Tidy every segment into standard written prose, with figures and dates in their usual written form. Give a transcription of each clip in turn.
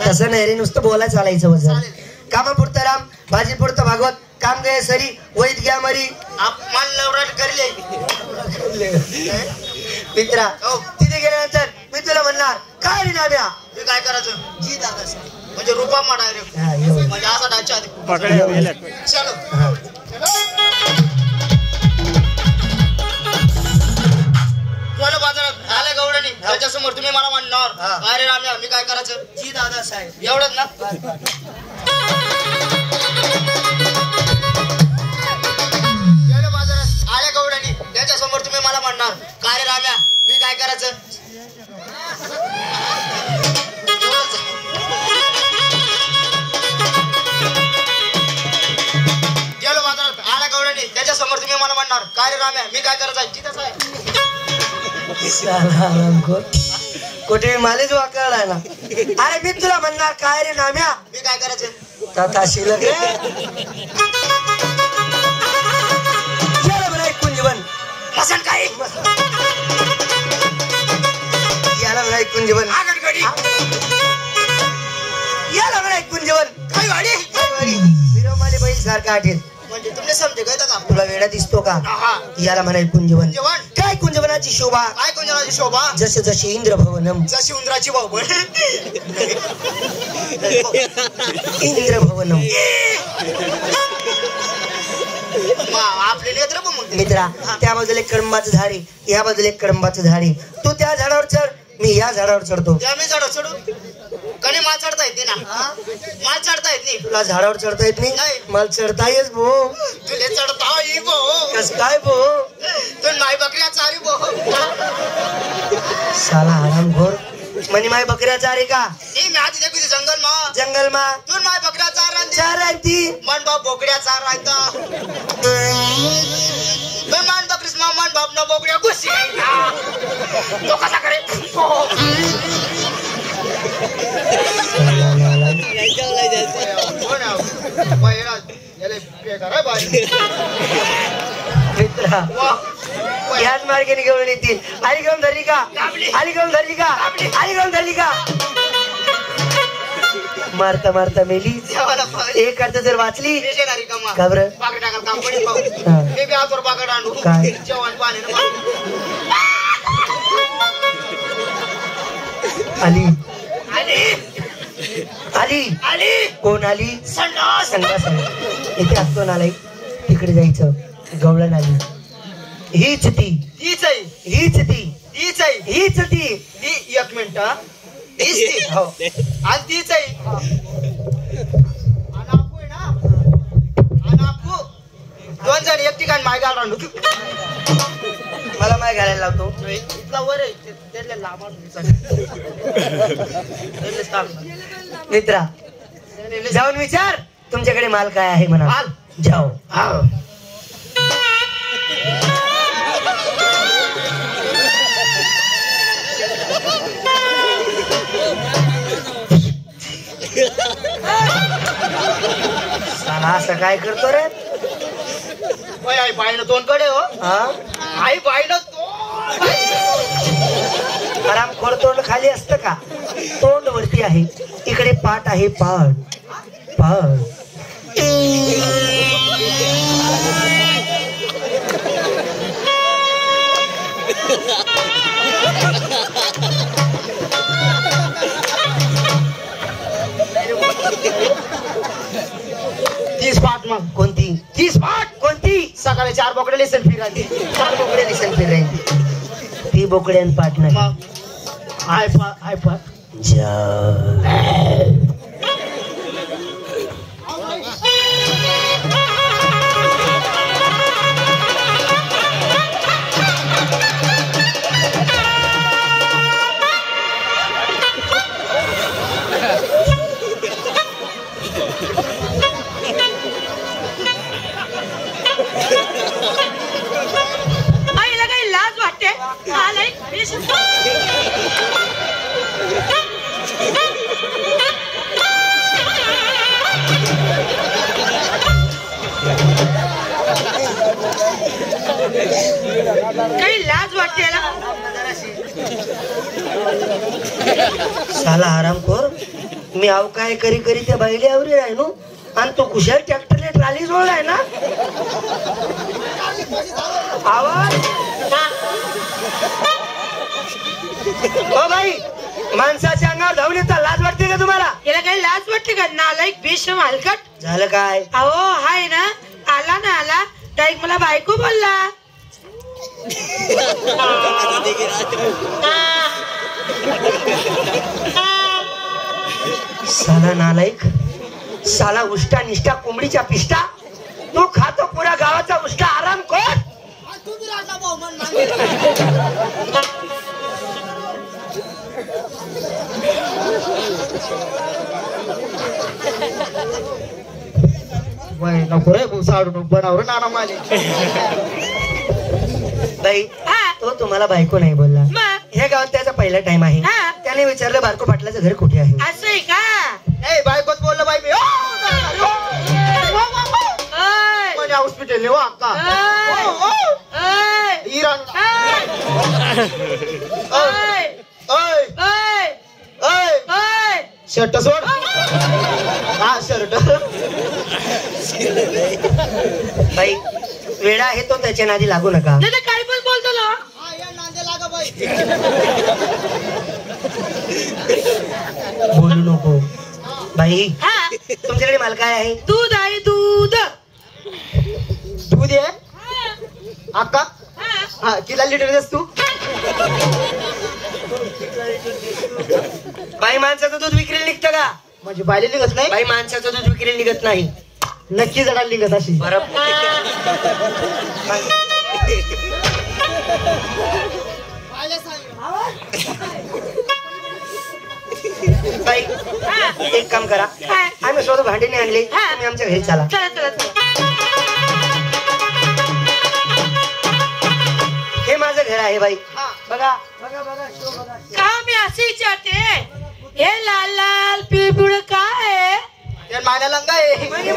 तसं नाही रे, नुसतं बोलायला चालायचं वजन. कामापुरतं राम, भाजीपुरतं भागवत, काम गए सरी, वैद घ्या मरी. मान लवराट करले मित्रा. तिथे गेल्यानंतर मी तुला म्हणणार काय रे नाम्या, मी काय करायचं जी दादा म्हणजे रूपा मा डायरेक्ट म्हणजे असा डाच्या चलो बोला बाजारात आल्या गवड्यानी त्याच्यासमोर तुम्ही मला म्हणणार अरे राम्या मी काय करायचं जी दादा साहेब एवढंच ना. आल्या गवड्यानी त्याच्यासमोर तुम्ही मला म्हणणार काय रे राम्या मी काय करायचं. गेलो बाजारात आल्या गवड्यानी त्याच्यासमोर तुम्ही मला म्हणणार काय रे राम्या मी काय करायचं तिथंच आहे. कुठे मालेच वाकळला ना. अरे मी तुला म्हणणार काय रे नाम्या मी काय करायचं ताताशील रे. कुंजवन मसन काही याला म्हणाय कुंजवन आगडगडी याला म्हणाय कुंजवन काय गाडी विरोमाली बैल सारखा आठेल म्हणजे तुम्ही समजे काय का तुला वेडा दिसतो का. याला म्हणाय कुंजवन. काय कुंजवनाची शोभा काय कुंजवनाची शोभा जसे जशी इंद्र भवनम जशी उंदराची भाऊ इंद्र भवनम. आपले नेत्र मित्रा त्या बाजूला एक कडंबाचं झाड आहे, या बाजूला एक कडंबाचं झाड आहे. तू त्या झाडावर चढ, मी या झाडावर चढतो. मी चढ चढू कधी माल चढता येते ना माल चढता येत नाही. तुला झाडावर चढता येत नाही मला चढता येस भो. तुले चढता ये भो कस काय भो तू माय बकऱ्या चारी भो साला हरामखोर. म्हणे माय बकऱ्या चारे का मी आधी देखू जंगल मा तू माय बकऱ्या चार राहती मन बाप बोकड्या चार राहता मान बकरीस मा मन बाप न बोकड्या घुसी तो कसा करे याच मार्गाने घेऊन येतील. आली घेऊन धरली का आली घेऊन धरली का आली घेऊन धरली का. मारता मारता मेली. एक अर्थ जर वाचली का बरं काय आली आली आली कोण आली संडास इथे असतो नालाय तिकडे जायचं. गवळण आली हीच ती हीच आहे हीच ती हीच आहे हीच ती एक मिनिट हीच ती हो आणि तीच आहे अनापू आहे ना अनापू दोन जण एक ठिकाणी माय घाल राहतो मला माय घालायला लावतो. इथला वर आहे त्यातल्या लांब मित्रा जाऊन विचार तुमच्याकडे माल काय आहे म्हणा. माल जाओ असं काय करतो रे आई बाईनं दोन कडे हो आई बाईनं आरामखोर तोंड खाली असतं का तोंड वरती आहे इकडे पाठ आहे पाठ पाठ. तीस पाठ मग कोणती 30 पाठ कोणती सकाळी 4 बोकडे लेसन फिरायची 4 बोकडे दिसेल फिरायची ती बोकड्यान पाठ नाही मग हाय पाठ काही लाज वाटते साला आरामखोर, मी आव काय करी करी त्या बाईले आवरी राहिनो आणि तो कुशाल ट्रॅक्टरने ट्राली जोडलाय ना. आवाज ओ बाई, माणसाच्या अंगावर धावून येता लाज वाटते का तुम्हाला? याला काही लाज वाटते का? नालायक बेशरम हलकट. झालं काय? अहो हाय ना, आला ना आला डायरेक्ट मला बायको बोलला. साला नालायक, साला उष्टा निष्ठा कोंबडीच्या पिष्टा, तू खातो पुऱ्या गावाचा उष्टा आराम कर. नको रे साडू बनावर नाना माले. बाई, तो तुम्हाला बायको नाही बोलला. ह्या गावात त्याचा पहिला टाइम आहे. त्याने विचारलं बारको पाटलाचं घर कुठे आहे. असं आहे का? ए बायकोच बोललं बाई मी. हॉस्पिटल अक्का शर्ट सोड. हा शर्ट. बाई, वेडा आहे तो, त्याच्या नादी लागू नका. काय पण बोलतो ना. बोलू नको. बाई, तुमच्याकडे माल काय आहे? दूध आहे. दूध दूध आहे अक्का. हा किती लिटर देस तू? बाई, माणसाचं दूध विक्रीला निघतं का? म्हणजे बायले निघत नाही. बाई, माणसाचं दूध विक्रीला निघत नाही. नक्की जडा निघत अशी. बाई, एक काम करा, आम्ही स्वतः भांडीने आणले, तुम्ही आमच्या घरी चला. चला चला चला. हे माझं घर आहे बाई. बघा बघा बघा बघा. का मी असे विचारते, हे लाल लाल पिळपिळ काय आहे? मायला लंगा आहे. मनी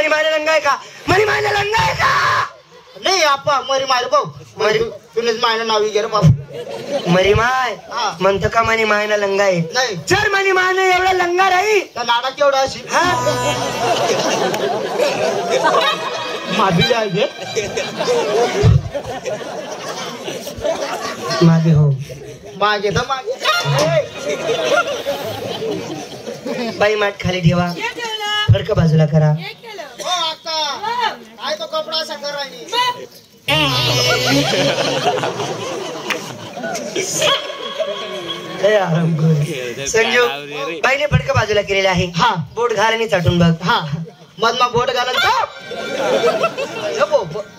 मायला लंगा आहे का? मनी मायला लंगा आहे का? नाही आपा मरी मायला भाऊ. मरी तुनेच मायला नाव विचार बाबू. मरी माय म्हणतो का मनी मायला लंगा आहे? नाही. जर मनी मायला एवढा लंगा राही तर लाडा केवढा अशी. माभिले आहे मागे हो. मागे तर मागे. बाई, माठ खाली ठेवा, हे केलं. फडकं बाजूला करा. हे केलं. हो अक्का, काय तो कपडा असा कर राहिली. आराम कर. संजू, बाईने फडकं बाजूला केलेलं आहे. हा. बोट घाल आणि चाटून बघ. हा मधमा बोट घालून का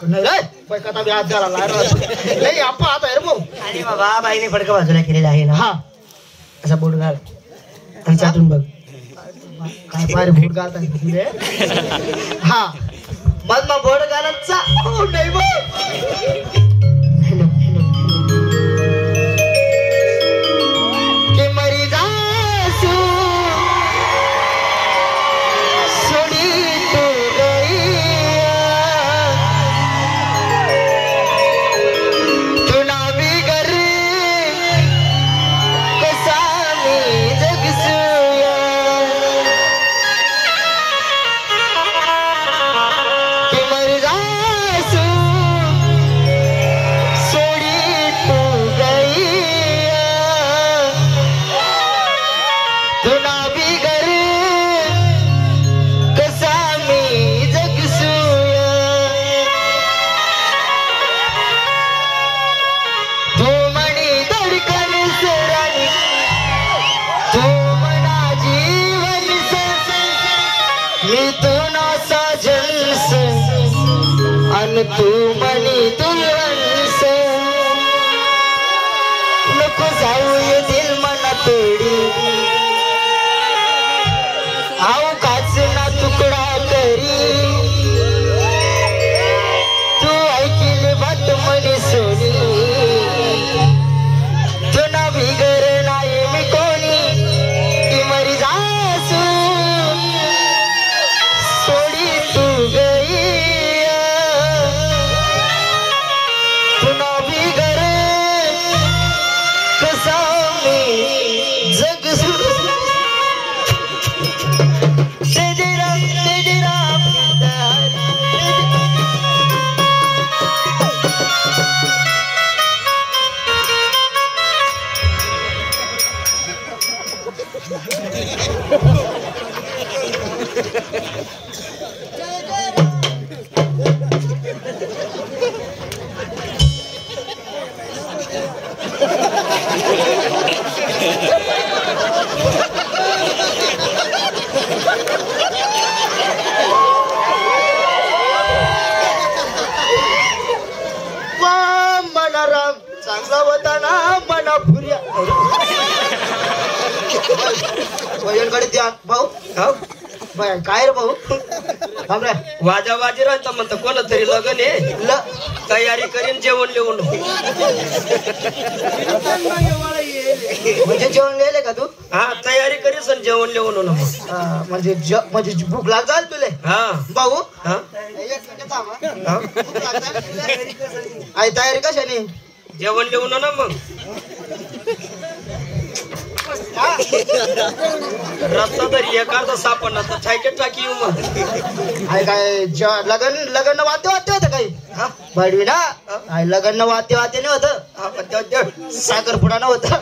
नाही कथा बी हात घालायला नाही आपा आता रे भाऊ. अरे बाबा, बाईने फडकं बाजूला केलेलं आहे ना. हा असा बोट घाल आणि चाटून बघ. काय पाय बोट घालता. हा मधमा बोट घालायचा. नाही बघ तू मनी तुलंस नको जाऊ ये दिल मना तोडी आऊ काच ना तुकडा करी तू ऐकिल बात मनी सोनी तू ना बिगर नाही मी कोणी ती मरी जासू सोडी तू गई मनाराम चांगला होता ना मना फुर्या वजनकडे द्या भाऊ काय रे भाऊ थांबरा वाजा वाजी राहता म्हणता कोण तरी लग्न आहे तयारी करीन जेवण लिहून म्हणजे जेवण लिहिले का तू हा तयारी करीस आणि जेवण लिहून म्हणजे म्हणजे भूक लागल तुले हा भाऊ हा आई तयारी कशाने जेवण लिहून ना मग रस्ता तरी एखादा सापडला तर छायके टाकी येऊ मग आई काय लग्न वाद्य होतं काही हा बडवी ना आई लग्न वाद्य नाही होतं साखरपुडा नव्हता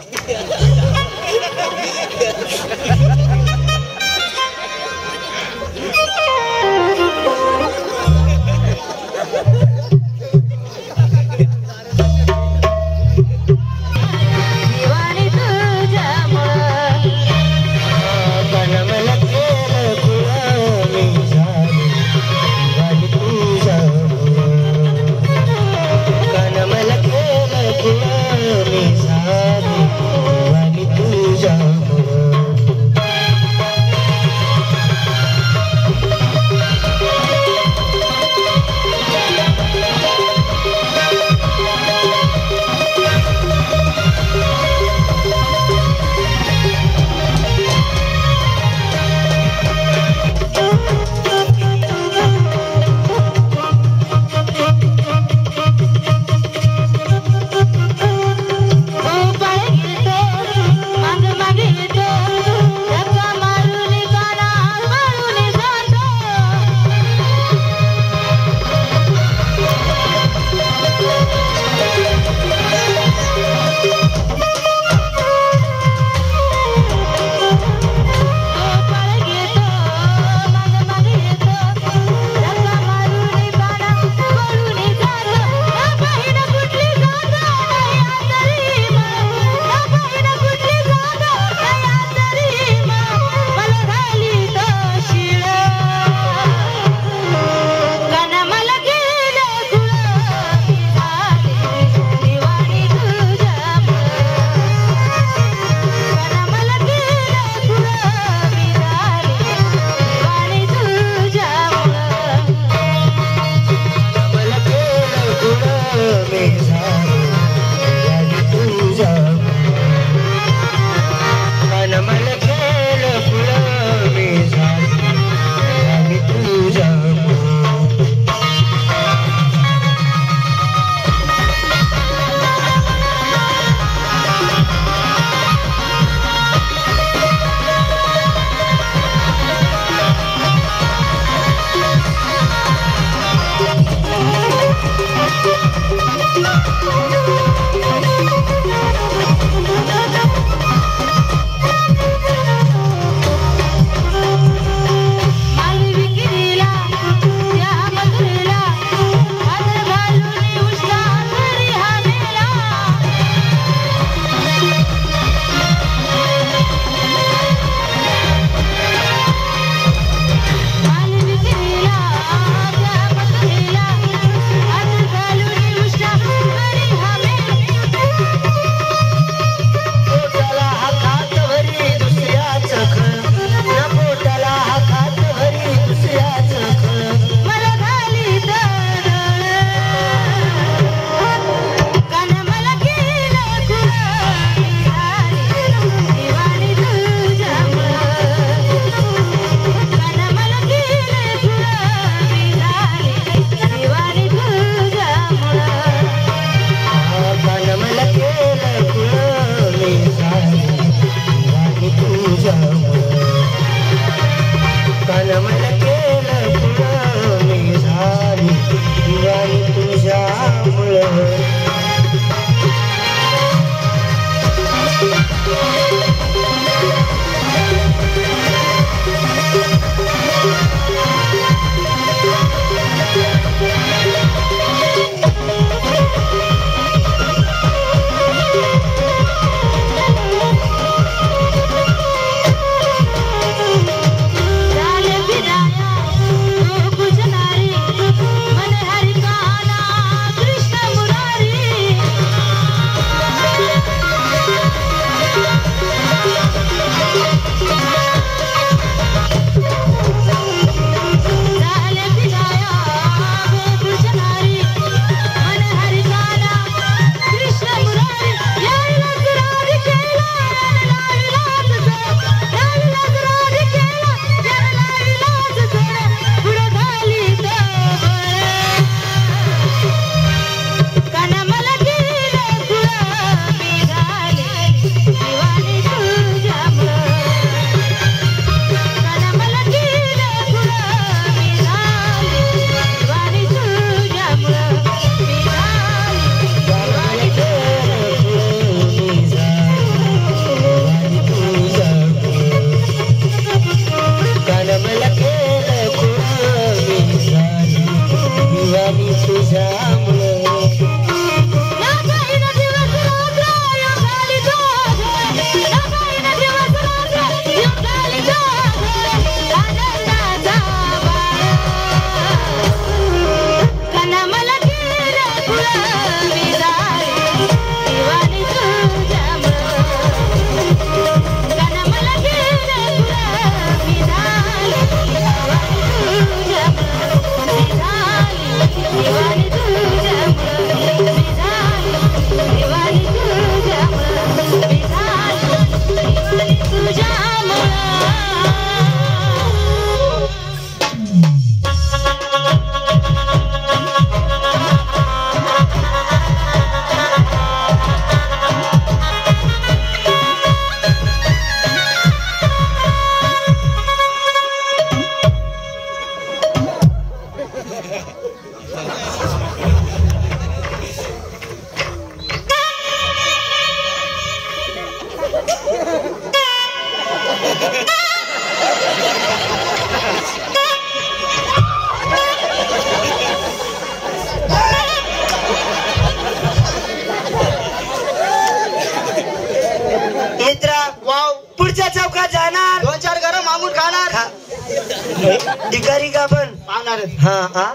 पुढच्या चौकात जाणार 2-4 घरं मागून खाणार भिकारी का पण पाहणार हा हा